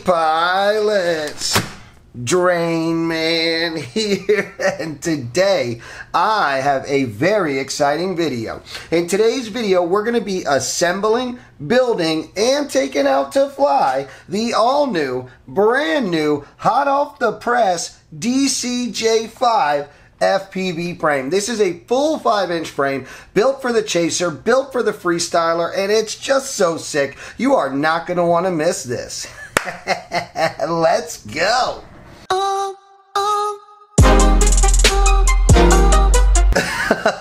pilots? Drain Man here, and today I have a very exciting video. In today's video, we're going to be assembling, building, and taking out to fly the all-new, brand new, hot off the press SeaJaye FPV frame. This is a full 5-inch frame built for the chaser, built for the freestyler, and it's just so sick. You are not going to want to miss this. Let's go.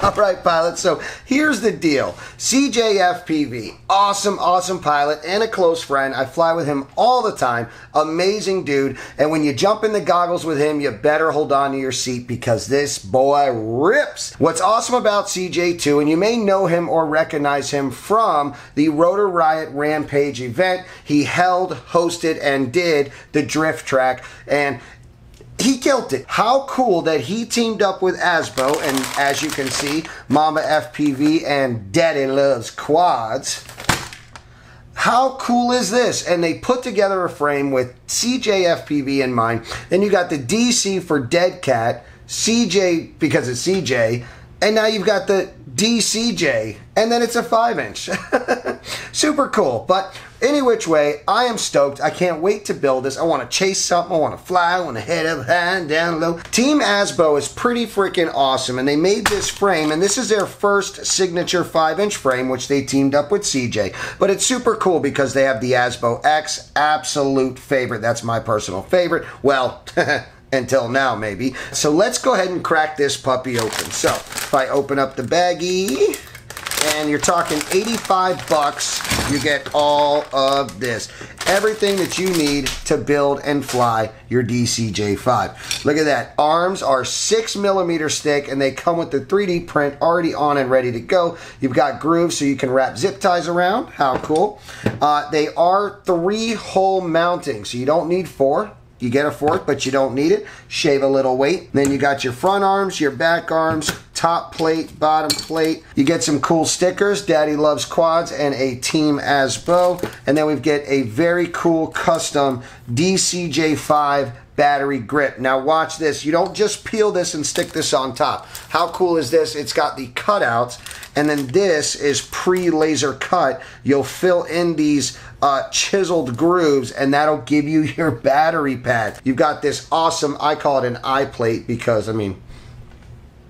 Alright pilots, so here's the deal. SeaJayeFPV, awesome pilot and a close friend. I fly with him all the time. Amazing dude. And when you jump in the goggles with him, you better hold on to your seat because this boy rips. What's awesome about CJ too, and you may know him or recognize him from the Rotor Riot Rampage event. He held, hosted, and did the drift track, and he killed it. How cool that he teamed up with Asbo, and as you can see, Mama FPV and Daddy loves quads. How cool is this? And they put together a frame with SeaJayeFPV in mind. Then you got the DC for Dead Cat, CJ because it's CJ, and now you've got the DCJ, and then it's a 5-inch. Super cool. But any which way, I am stoked. I can't wait to build this. I want to chase something. I want to fly. I want to head up high and down low. Team Asbo is pretty freaking awesome, and they made this frame, and this is their first signature 5-inch frame, which they teamed up with CJ. But it's super cool because they have the Asbo X, absolute favorite. That's my personal favorite. Well, until now, maybe. So let's go ahead and crack this puppy open. So if I open up the baggie, and you're talking 85 bucks, you get all of this. Everything that you need to build and fly your SeaJaye. Look at that. Arms are 6mm stick, and they come with the 3D print already on and ready to go. You've got grooves so you can wrap zip ties around. How cool. They are 3-hole mounting, so you don't need 4. You get a 4th, but you don't need it. Shave a little weight. Then you got your front arms, your back arms, top plate, bottom plate. You get some cool stickers, Daddy Loves Quads, and a Team Asbo. And then we get a very cool custom SeaJaye battery grip. Now watch this. You don't just peel this and stick this on top. How cool is this? It's got the cutouts, and then this is pre-laser cut. You'll fill in these chiseled grooves, and that'll give you your battery pad. You've got this awesome, I call it an eye plate because, I mean,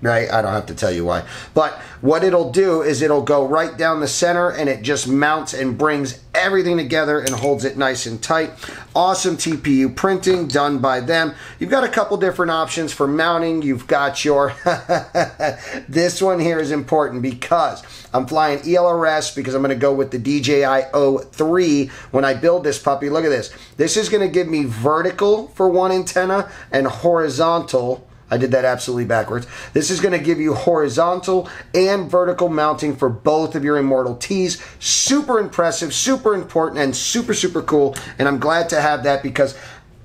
right? I don't have to tell you why. But what it'll do is it'll go right down the center, and it just mounts and brings everything together and holds it nice and tight. Awesome TPU printing done by them. You've got a couple different options for mounting. You've got your this one here is important because I'm flying ELRS because I'm going to go with the DJI 03 when I build this puppy. Look at this. This is going to give me vertical for one antenna and horizontal. I did that absolutely backwards. This is going to give you horizontal and vertical mounting for both of your Immortal T's. Super impressive, super important, and super cool. And I'm glad to have that because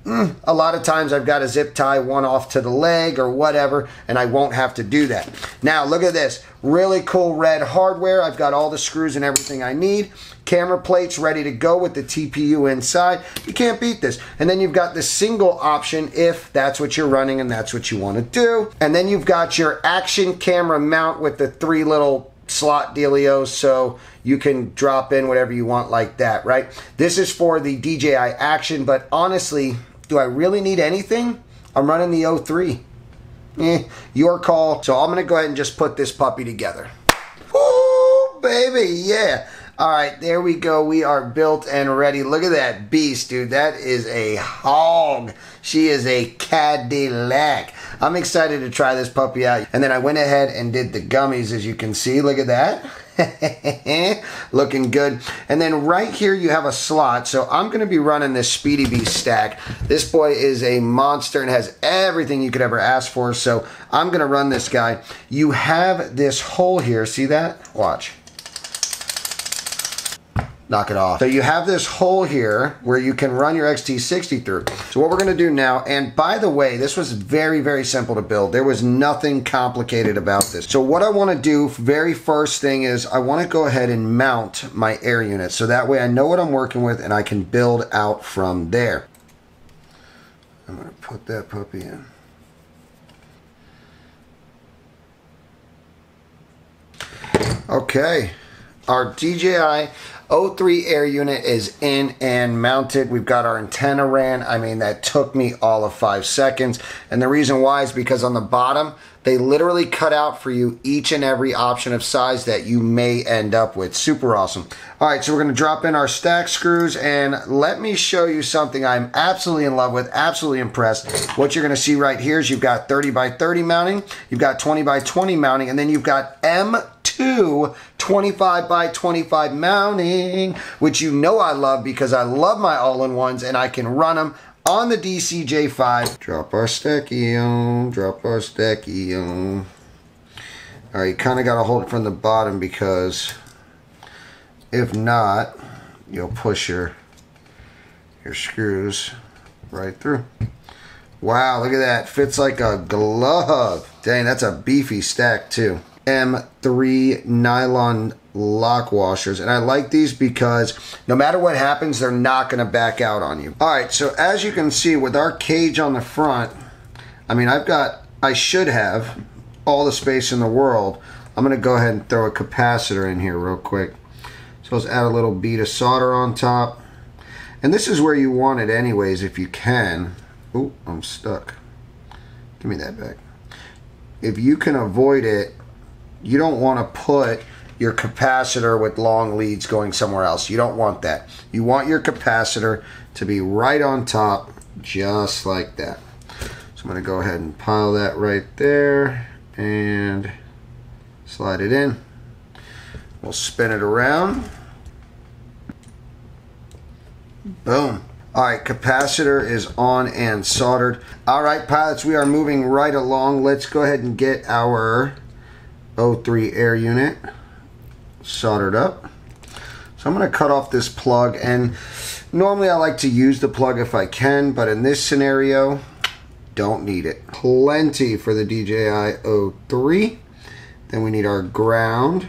a lot of times I've got to zip tie one off to the leg or whatever, and I won't have to do that. Now look at this. Really cool red hardware. I've got all the screws and everything I need. Camera plates ready to go with the TPU inside. You can't beat this. And then you've got the single option if that's what you're running and that's what you want to do. And then you've got your action camera mount with the 3 little slot dealios, so you can drop in whatever you want like that, right? This is for the DJI Action, but honestly, do I really need anything? I'm running the 03. Your call. So I'm going to go ahead and just put this puppy together. Woo, baby, yeah. All right, there we go. We are built and ready. Look at that beast, dude. That is a hog. She is a Cadillac. I'm excited to try this puppy out. And then I went ahead and did the gummies, as you can see. Look at that. Looking good. And then right here you have a slot, so I'm going to be running this SpeedyBee stack. This boy is a monster and has everything you could ever ask for, so I'm going to run this guy. You have this hole here, see that? Watch. Knock it off. So you have this hole here where you can run your XT60 through. So what we're going to do now, and by the way, this was very simple to build. There was nothing complicated about this. So what I want to do, very first thing is I want to go ahead and mount my air unit. So that way I know what I'm working with and I can build out from there. I'm going to put that puppy in. Okay, our DJI O3 air unit is in and mounted. We've got our antenna ran. I mean, that took me all of 5 seconds. And the reason why is because on the bottom, they literally cut out for you each and every option of size that you may end up with. Super awesome. All right, so we're going to drop in our stack screws, and let me show you something I'm absolutely in love with, absolutely impressed. What you're going to see right here is you've got 30 by 30 mounting, you've got 20 by 20 mounting, and then you've got M2 25 by 25 mounting, which you know I love because I love my all-in-ones and I can run them on the DCJ5. Drop our stacky on, drop our stacky on. All right, you kind of got to hold it from the bottom because if not, you'll push your screws right through. Wow, look at that. Fits like a glove. Dang, that's a beefy stack too. M3 nylon lock washers, and I like these because no matter what happens, they're not going to back out on you. All right, so as you can see with our cage on the front, I mean, I should have all the space in the world. I'm going to go ahead and throw a capacitor in here real quick. So let's add a little bead of solder on top, and this is where you want it anyways if you can. Oh, I'm stuck. Give me that back. If you can avoid it, you don't want to put your capacitor with long leads going somewhere else. You don't want that. You want your capacitor to be right on top, just like that. So I'm going to go ahead and pile that right there and slide it in. We'll spin it around. Boom. All right, capacitor is on and soldered. All right, pilots, we are moving right along. Let's go ahead and get our O3 air unit soldered up. So I'm going to cut off this plug, and normally I like to use the plug if I can, but in this scenario, don't need it. Plenty for the DJI O3. Then we need our ground.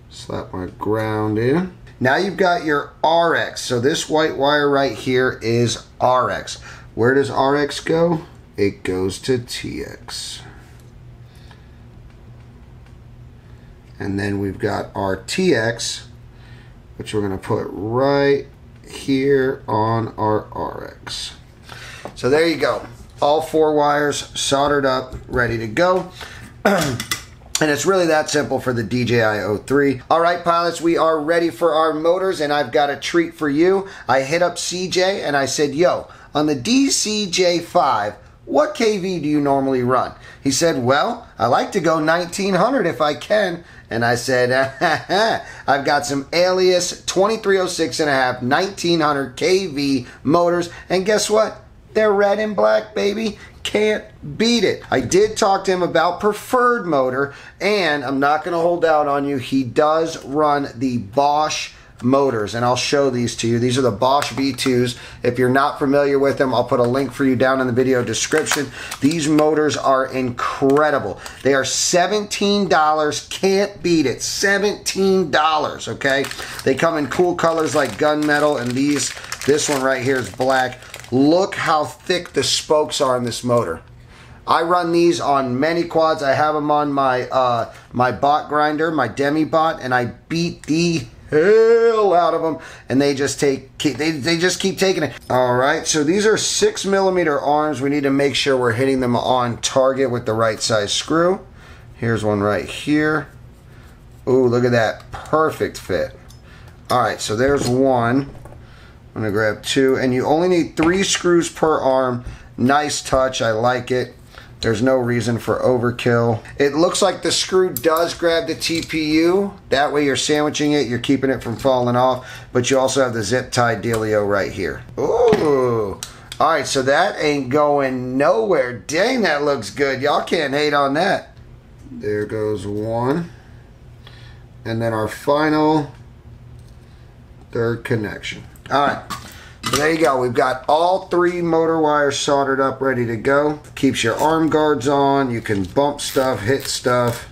Slap my ground in. Now you've got your RX. So this white wire right here is RX. Where does RX go? It goes to TX. And then we've got our TX, which we're going to put right here on our RX. So there you go. All 4 wires soldered up, ready to go. And it's really that simple for the DJI O3. All right, pilots, we are ready for our motors, and I've got a treat for you. I hit up CJ and I said, yo, on the DCJ5, what KV do you normally run? He said, well, I like to go 1900 if I can. And I said, I've got some Alias 2306.5 1900 kV motors, and guess what? They're red and black, baby. Can't beat it. I did talk to him about preferred motor, and I'm not going to hold out on you. He does run the Bosch motors, and I'll show these to you. These are the Bosch V2s. If you're not familiar with them, I'll put a link for you down in the video description. These motors are incredible. They are $17. Can't beat it. $17, okay? They come in cool colors like gunmetal, and this one right here is black. Look how thick the spokes are in this motor. I run these on many quads. I have them on my my bot grinder, my DemiBot, and I beat the hell out of them, and they just keep taking it. All right, so these are 6mm arms. We need to make sure we're hitting them on target with the right size screw. Here's one right here. Ooh, look at that, perfect fit. All right, so there's one. I'm gonna grab 2, and you only need 3 screws per arm. Nice touch, I like it. There's no reason for overkill. It looks like the screw does grab the TPU. That way you're sandwiching it, you're keeping it from falling off, but you also have the zip tie dealio right here. Ooh. All right, so that ain't going nowhere. Dang, that looks good. Y'all can't hate on that. There goes one. And then our final 3rd connection. All right. So there you go. We've got all 3 motor wires soldered up, ready to go. Keeps your arm guards on. You can bump stuff, hit stuff.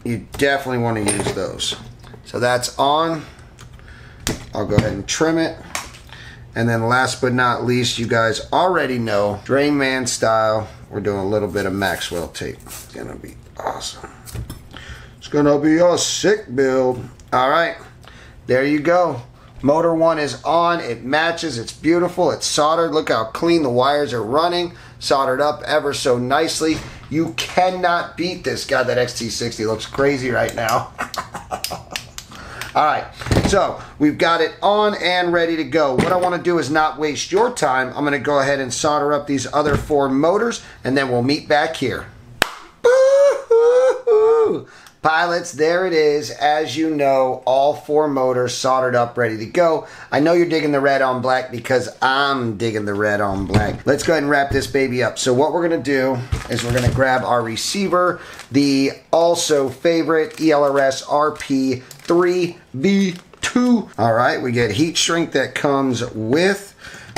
You definitely want to use those. So that's on. I'll go ahead and trim it. And then last but not least, you guys already know, Drain Man style, we're doing a little bit of Maxwell tape. It's gonna be awesome. It's gonna be a sick build. All right, there you go. Motor 1 is on, it matches, it's beautiful, it's soldered. Look how clean the wires are running, soldered up ever so nicely. You cannot beat this. God, that XT60 looks crazy right now. All right, so we've got it on and ready to go. What I want to do is not waste your time. I'm going to go ahead and solder up these other 4 motors, and then we'll meet back here. Boo-hoo-hoo. Pilots, there it is. As you know, all 4 motors soldered up, ready to go. I know you're digging the red on black because I'm digging the red on black. Let's go ahead and wrap this baby up. So what we're going to do is we're going to grab our receiver, the also favorite ELRS RP3V2. All right, we get heat shrink that comes with.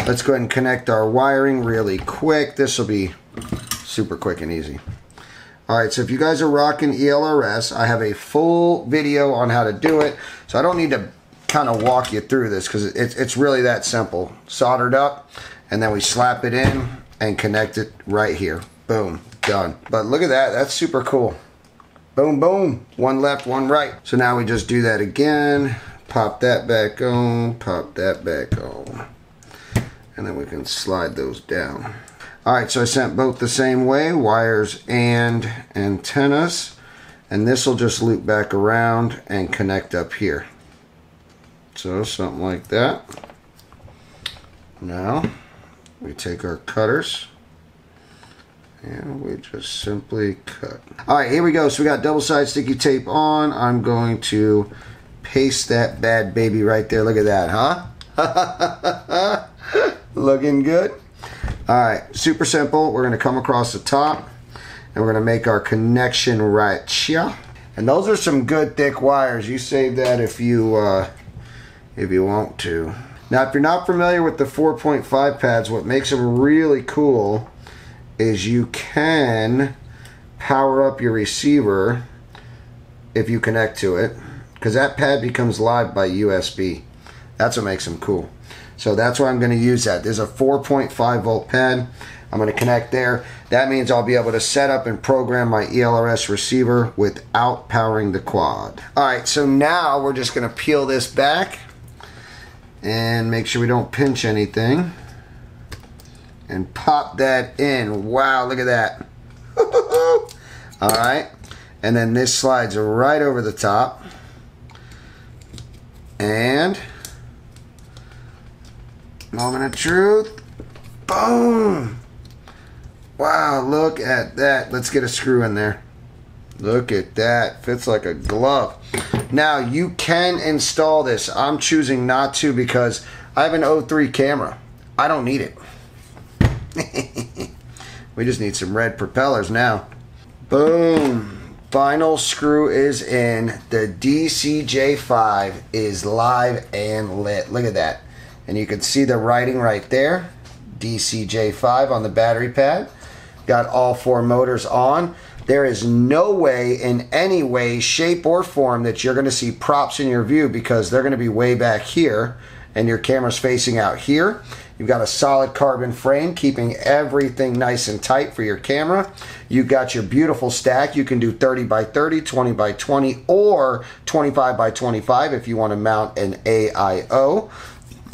Let's go ahead and connect our wiring really quick. This will be super quick and easy. Alright, so if you guys are rocking ELRS, I have a full video on how to do it. So I don't need to kind of walk you through this because it's really that simple. Soldered up, and then we slap it in and connect it right here. Boom, done. But look at that, that's super cool. Boom, boom, one left, one right. So now we just do that again. Pop that back on, pop that back on. And then we can slide those down. Alright, so I sent both the same way, wires and antennas, and this will just loop back around and connect up here. So something like that. Now we take our cutters and we just simply cut. Alright, here we go. So we got double-sided sticky tape on. I'm going to paste that bad baby right there. Look at that, huh? Looking good. Alright, super simple. We're going to come across the top and we're going to make our connection right here. And those are some good thick wires. You save that if you want to. Now, if you're not familiar with the 4.5 pads, what makes them really cool is you can power up your receiver if you connect to it, because that pad becomes live by USB. That's what makes them cool. So that's why I'm going to use that. There's a 4.5 volt pad. I'm going to connect there. That means I'll be able to set up and program my ELRS receiver without powering the quad. Alright, so now we're just going to peel this back and make sure we don't pinch anything. And pop that in. Wow, look at that. Alright, and then this slides right over the top. And moment of truth. Boom. Wow, look at that. Let's get a screw in there. Look at that. Fits like a glove. Now, you can install this. I'm choosing not to because I have an 03 camera. I don't need it. We just need some red propellers now. Boom. Final screw is in. The DCJ5 is live and lit. Look at that. And you can see the writing right there. DCJ5 on the battery pad. Got all 4 motors on. There is no way, in any way, shape, or form that you're going to see props in your view because they're going to be way back here and your camera's facing out here. You've got a solid carbon frame keeping everything nice and tight for your camera. You've got your beautiful stack. You can do 30 by 30, 20 by 20, or 25 by 25 if you want to mount an AIO.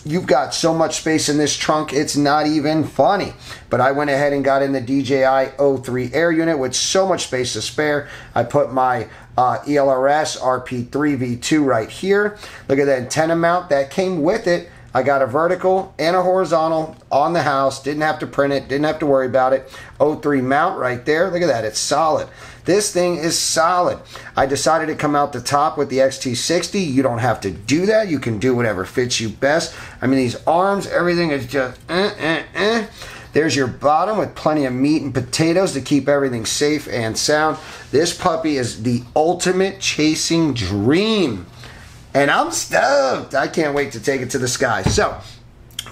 You've got so much space in this trunk, it's not even funny. But I went ahead and got in the DJI 03 air unit with so much space to spare. I put my ELRS RP3V2 right here. Look at that antenna mount that came with it. I got a vertical and a horizontal on the house. Didn't have to print it. Didn't have to worry about it. 03 mount right there. Look at that. It's solid. This thing is solid. I decided to come out the top with the XT60. You don't have to do that. You can do whatever fits you best. I mean, these arms, everything is just There's your bottom with plenty of meat and potatoes to keep everything safe and sound. This puppy is the ultimate chasing dream. And I'm stoked. I can't wait to take it to the sky. So,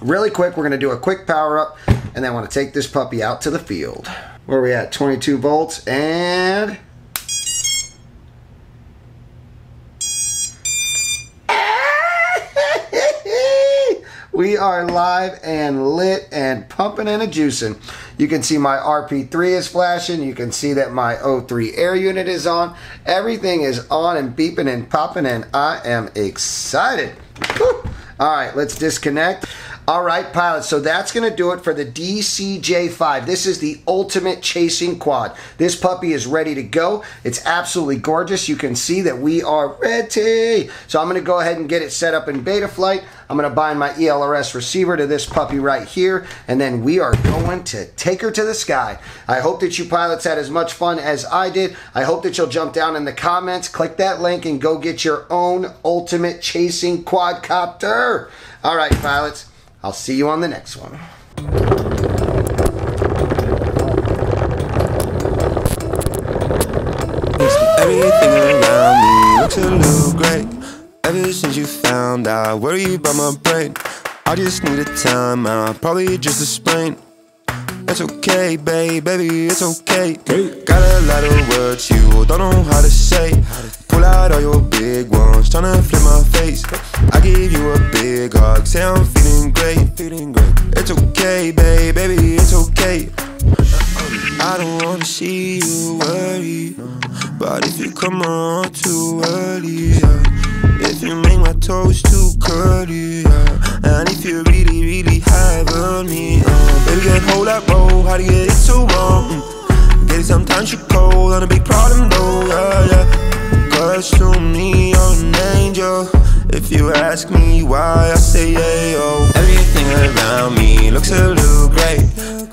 really quick, we're going to do a quick power up, and then I want to take this puppy out to the field. Where are we at? 22 volts, and... We are live and lit and pumping and a juicing. You can see my RP3 is flashing. You can see that my O3 air unit is on. Everything is on and beeping and popping, and I am excited. Woo. All right, let's disconnect. All right, pilots, so that's going to do it for the DCJ5. This is the ultimate chasing quad. This puppy is ready to go. It's absolutely gorgeous. You can see that we are ready. So I'm going to go ahead and get it set up in beta flight. I'm going to bind my ELRS receiver to this puppy right here, and then we are going to take her to the sky. I hope that you pilots had as much fun as I did. I hope that you'll jump down in the comments, click that link, and go get your own ultimate chasing quadcopter. All right, pilots. I'll see you on the next one. Everything around me looks a little great. Ever since you found out, worry about my brain. I just need a time out, probably just a sprain. It's okay, baby, it's okay. Got a lot of words you don't know how to say. Pull out all your big ones, tryna flip my face. I give you a big hug, say I'm feeling great. It's okay, baby, it's okay. I don't wanna see you worry, but if you come around too early, if you make my toes too curly, and if you really have on me, baby, get hold that roll, how to get it so wrong. Get it sometimes you cold, on a big problem though, Cause to me you're an angel. If you ask me why, I say yayo. Everything around me looks a little great.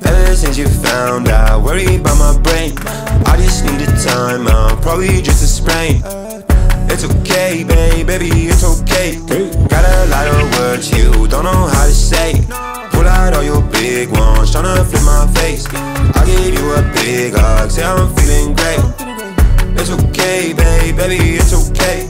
Ever since you found out, worry about my brain. I just need a time out, probably just a sprain. It's okay, baby, it's okay. Got a lot of words you don't know how to say. Pull out all your big ones, tryna flip my face. I give you a big hug, say I'm feeling great. It's okay, baby, it's okay.